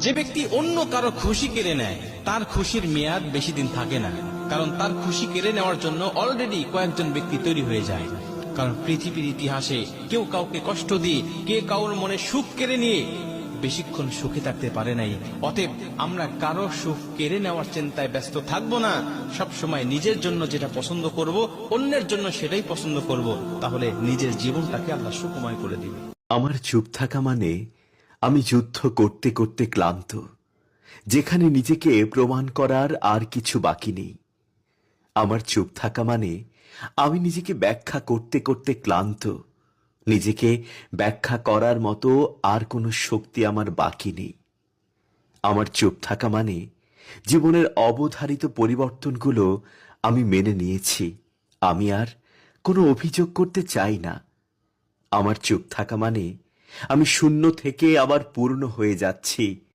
যে ব্যক্তি অন্য কারো খুশি কেড়ে নেয় তার খুশির মেয়াদ বেশি দিন থাকে না, কারণ তার খুশি কেড়ে নেওয়ার জন্য অলরেডি কয়েকজন ব্যক্তি তৈরি হয়ে যায়। কারণ পৃথিবীর ইতিহাসে কেউ কাউকে কষ্ট দিয়ে, কে কারোর মনে সুখ কেড়ে নিয়ে বেশিক্ষণ সুখে থাকতে পারে নাই। অতএব আমরা কারো সুখ কেড়ে নেওয়ার চিন্তায় ব্যস্ত থাকবো না, সব সময় নিজের জন্য যেটা পছন্দ করব, অন্যের জন্য সেটাই পছন্দ করব, তাহলে নিজের জীবনটাকে আল্লাহ সুখময় করে দিবে। আমার চুপ থাকা মানে আমি যুদ্ধ করতে করতে ক্লান্ত, যেখানে নিজেকে প্রমাণ করার আর কিছু বাকি নেই। আমার চুপ থাকা মানে আমি নিজেকে ব্যাখ্যা করতে করতে ক্লান্ত, নিজেকে ব্যাখ্যা করার মতো আর কোনো শক্তি আমার বাকি নেই। আমার চুপ থাকা মানে জীবনের অবধারিত পরিবর্তনগুলো আমি মেনে নিয়েছি, আমি আর কোনো অভিযোগ করতে চাই না। আমার চুপ থাকা মানে আমি শূন্য থেকে আবার পূর্ণ হয়ে যাচ্ছি,